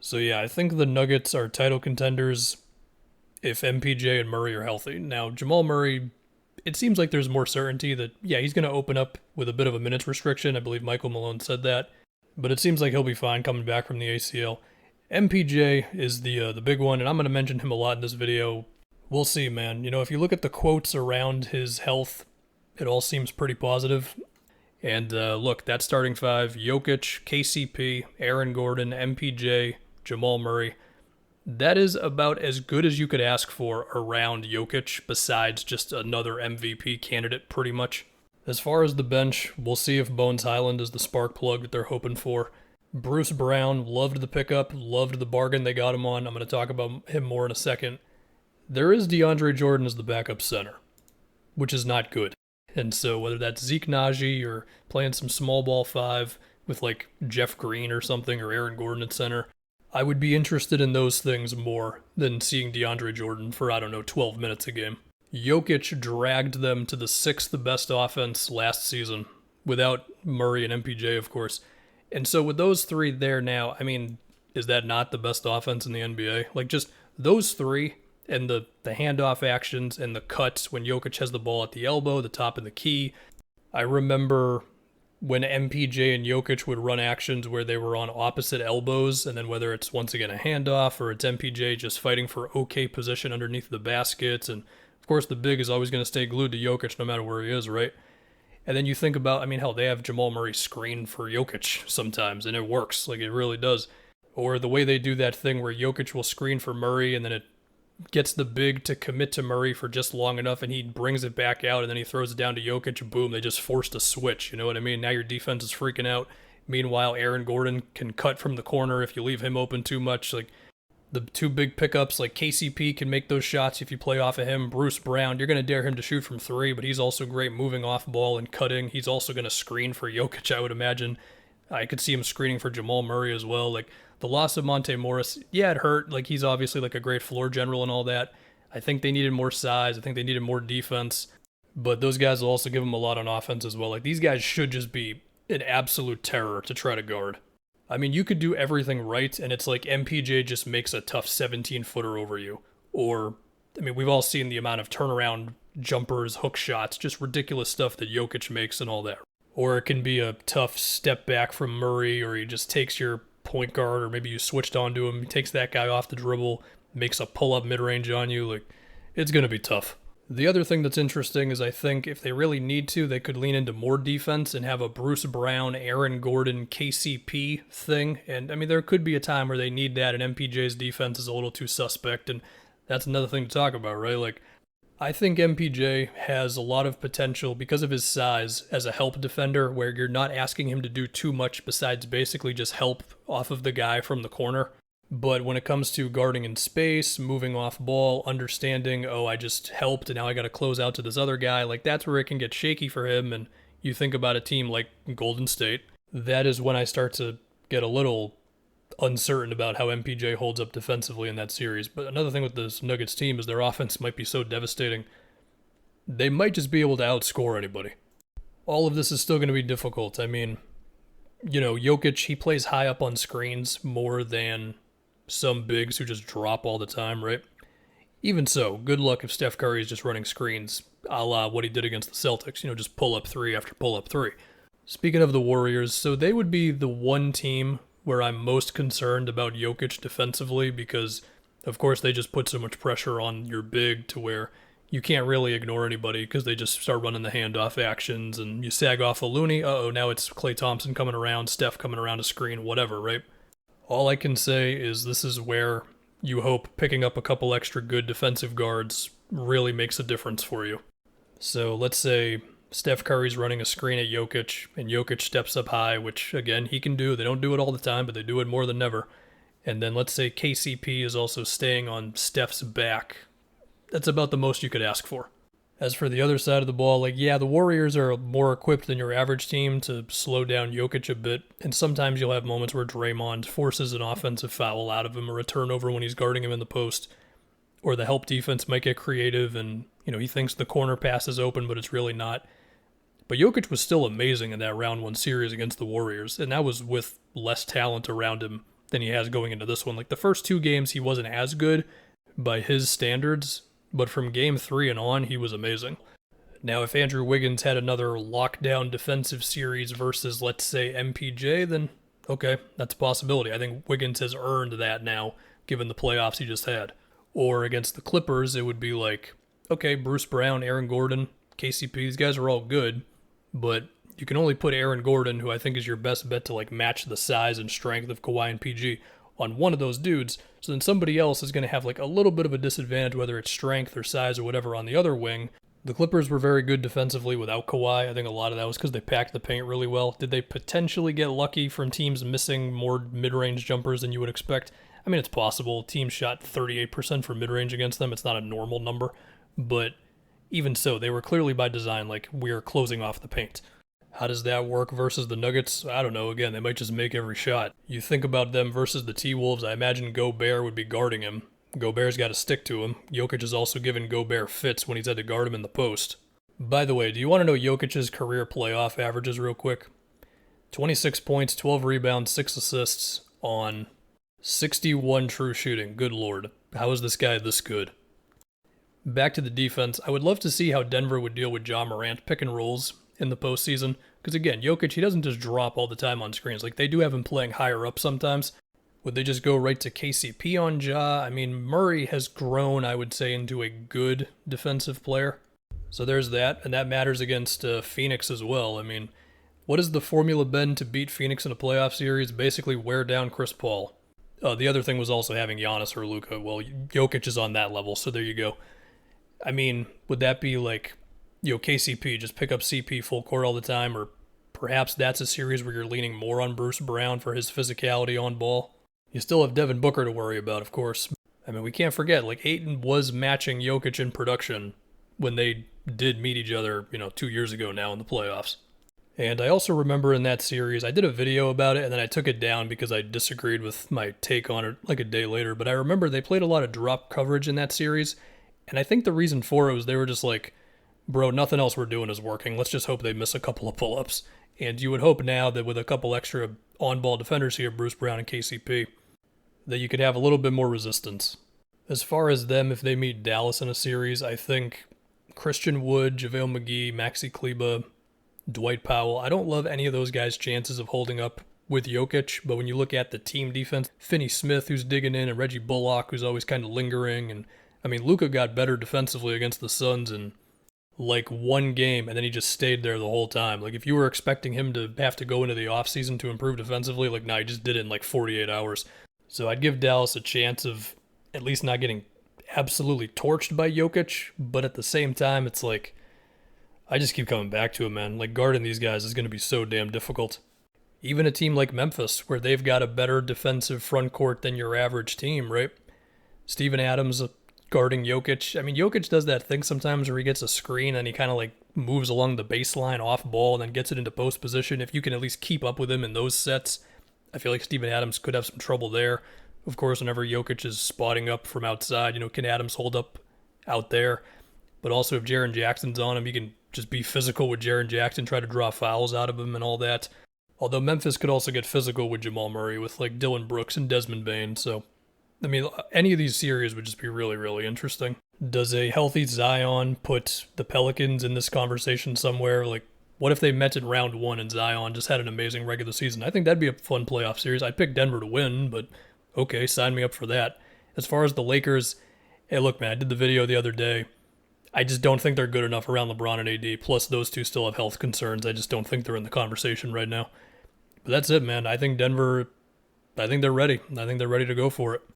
So yeah, I think the Nuggets are title contenders if MPJ and Murray are healthy. Now, Jamal Murray, it seems like there's more certainty that, yeah, he's going to open up with a bit of a minutes restriction. I believe Michael Malone said that. But it seems like he'll be fine coming back from the ACL. MPJ is the big one, and I'm going to mention him a lot in this video. We'll see, man. You know, if you look at the quotes around his health, it all seems pretty positive. And look, that starting five: Jokic, KCP, Aaron Gordon, MPJ, Jamal Murray. That is about as good as you could ask for around Jokic, besides just another MVP candidate, pretty much. As far as the bench, we'll see if Bones Highland is the spark plug that they're hoping for. Bruce Brown, loved the pickup, loved the bargain they got him on. I'm going to talk about him more in a second. There is DeAndre Jordan as the backup center, which is not good. And so whether that's Zeke Naji or playing some small ball five with like Jeff Green or something, or Aaron Gordon at center, I would be interested in those things more than seeing DeAndre Jordan for, 12 minutes a game. Jokic dragged them to the sixth best offense last season, without Murray and MPJ, of course. And so with those three there now, is that not the best offense in the NBA? Like, just those three and the handoff actions and the cuts when Jokic has the ball at the elbow, the top of the key. I remember when MPJ and Jokic would run actions where they were on opposite elbows, and then whether it's once again a handoff or it's MPJ just fighting for okay position underneath the baskets, and of course the big is always going to stay glued to Jokic no matter where he is, right? And then you think about, hell, they have Jamal Murray screen for Jokic sometimes, and it works, like it really does. Or the way they do that thing where Jokic will screen for Murray, and then it gets the big to commit to Murray for just long enough, and he brings it back out, and then he throws it down to Jokic, boom, they just forced a switch, you know what I mean? Now your defense is freaking out. Meanwhile, Aaron Gordon can cut from the corner if you leave him open too much. Like, the two big pickups, like KCP can make those shots if you play off of him. Bruce Brown, you're going to dare him to shoot from three, but he's also great moving off ball and cutting. He's also going to screen for Jokic, I would imagine. I could see him screening for Jamal Murray as well. Like, the loss of Monte Morris, yeah, it hurt. Like, he's obviously like a great floor general and all that. I think they needed more size. I think they needed more defense. But those guys will also give them a lot on offense as well. Like, these guys should just be an absolute terror to try to guard. You could do everything right, and it's like MPJ just makes a tough 17-footer over you. Or, we've all seen the amount of turnaround jumpers, hook shots, just ridiculous stuff that Jokic makes and all that. Or it can be a tough step back from Murray, or he just takes your point guard, or maybe you switched onto him, he takes that guy off the dribble, makes a pull-up mid-range on you. Like, it's going to be tough. The other thing that's interesting is I think if they really need to, they could lean into more defense and have a Bruce Brown, Aaron Gordon, KCP thing. And, there could be a time where they need that, and MPJ's defense is a little too suspect, and that's another thing to talk about, right? Like, I think MPJ has a lot of potential because of his size as a help defender, where you're not asking him to do too much besides basically just help off of the guy from the corner. But when it comes to guarding in space, moving off ball, understanding, oh, I just helped and now I got to close out to this other guy, like that's where it can get shaky for him. And you think about a team like Golden State, that is when I start to get a little uncertain about how MPJ holds up defensively in that series. But another thing with this Nuggets team is their offense might be so devastating, they might just be able to outscore anybody. All of this is still going to be difficult. Jokic, he plays high up on screens more than some bigs who just drop all the time, right? Even so, good luck if Steph Curry is just running screens, a la what he did against the Celtics, just pull up three after pull up three. Speaking of the Warriors, so they would be the one team where I'm most concerned about Jokic defensively, because of course they just put so much pressure on your big to where you can't really ignore anybody because they just start running the handoff actions, and you sag off a Looney, now it's Klay Thompson coming around, Steph coming around a screen, whatever, right? All I can say is this is where you hope picking up a couple extra good defensive guards really makes a difference for you. So let's say Steph Curry's running a screen at Jokic, and Jokic steps up high, which, again, he can do. They don't do it all the time, but they do it more than never. And then let's say KCP is also staying on Steph's back. That's about the most you could ask for. As for the other side of the ball, the Warriors are more equipped than your average team to slow down Jokic a bit, and sometimes you'll have moments where Draymond forces an offensive foul out of him or a turnover when he's guarding him in the post, or the help defense might get creative and, he thinks the corner pass is open, but it's really not. But Jokic was still amazing in that round one series against the Warriors, and that was with less talent around him than he has going into this one. Like the first 2 games, he wasn't as good by his standards, but from game 3 and on, he was amazing. Now, if Andrew Wiggins had another lockdown defensive series versus, let's say, MPJ, then okay, that's a possibility. I think Wiggins has earned that now, given the playoffs he just had. Or against the Clippers, it would be like, okay, Bruce Brown, Aaron Gordon, KCP, these guys are all good, but you can only put Aaron Gordon, who I think is your best bet to like match the size and strength of Kawhi and PG, on one of those dudes, so then somebody else is going to have like a little bit of a disadvantage, whether it's strength or size or whatever, on the other wing. The Clippers were very good defensively without Kawhi. I think a lot of that was because they packed the paint really well. Did they potentially get lucky from teams missing more mid-range jumpers than you would expect? I mean, it's possible. Teams shot 38% for mid-range against them. It's not a normal number. But even so, they were clearly by design, like, we're closing off the paint. How does that work versus the Nuggets? I don't know. Again, they might just make every shot. You think about them versus the T-Wolves, I imagine Gobert would be guarding him. Gobert's got to stick to him. Jokic has also given Gobert fits when he's had to guard him in the post. By the way, do you want to know Jokic's career playoff averages real quick? 26 points, 12 rebounds, 6 assists on 61 true shooting. Good lord. How is this guy this good? Back to the defense. I would love to see how Denver would deal with Ja Morant pick and rolls in the postseason. Because again, Jokic, he doesn't just drop all the time on screens. Like, they do have him playing higher up sometimes. Would they just go right to KCP on Ja? I mean, Murray has grown, I would say, into a good defensive player. So there's that, and that matters against Phoenix as well. I mean, what has the formula been to beat Phoenix in a playoff series? Basically wear down Chris Paul. The other thing was also having Giannis or Luka. Well, Jokic is on that level, so there you go. I mean, would that be like, KCP, just pick up CP full court all the time, or perhaps that's a series where you're leaning more on Bruce Brown for his physicality on ball? You still have Devin Booker to worry about, of course. I mean, we can't forget, like, Ayton was matching Jokic in production when they did meet each other, 2 years ago now in the playoffs. And I also remember in that series, I did a video about it, and then I took it down because I disagreed with my take on it like a day later. But I remember they played a lot of drop coverage in that series, and I think the reason for it was they were just like, bro, nothing else we're doing is working. Let's just hope they miss a couple of pull-ups. And you would hope now that with a couple extra on-ball defenders here, Bruce Brown and KCP, that you could have a little bit more resistance. As far as them, if they meet Dallas in a series, I think Christian Wood, JaVale McGee, Maxi Kleba, Dwight Powell, I don't love any of those guys' chances of holding up with Jokic, but when you look at the team defense, Finney Smith, who's digging in, and Reggie Bullock, who's always kind of lingering, and I mean, Luka got better defensively against the Suns in like one game, and then he just stayed there the whole time. Like, if you were expecting him to have to go into the offseason to improve defensively, like, nah, he just did it in like 48 hours. So I'd give Dallas a chance of at least not getting absolutely torched by Jokic, but at the same time, it's like, I just keep coming back to it, man. Like, guarding these guys is going to be so damn difficult. Even a team like Memphis, where they've got a better defensive front court than your average team, right? Steven Adams guarding Jokic. I mean, Jokic does that thing sometimes where he gets a screen and he kind of like moves along the baseline off ball and then gets it into post position. If you can at least keep up with him in those sets, I feel like Steven Adams could have some trouble there. Of course, whenever Jokic is spotting up from outside, can Adams hold up out there? But also if Jaren Jackson's on him, he can just be physical with Jaren Jackson, try to draw fouls out of him and all that. Although Memphis could also get physical with Jamal Murray, with like Dylan Brooks and Desmond Bane. So, I mean, any of these series would just be really, really interesting. Does a healthy Zion put the Pelicans in this conversation somewhere? Like, what if they met in round 1 and Zion just had an amazing regular season? I think that'd be a fun playoff series. I'd pick Denver to win, but okay, sign me up for that. As far as the Lakers, hey, look, man, I did the video the other day. I just don't think they're good enough around LeBron and AD. Plus, those two still have health concerns. I just don't think they're in the conversation right now. But that's it, man. I think Denver, I think they're ready. I think they're ready to go for it.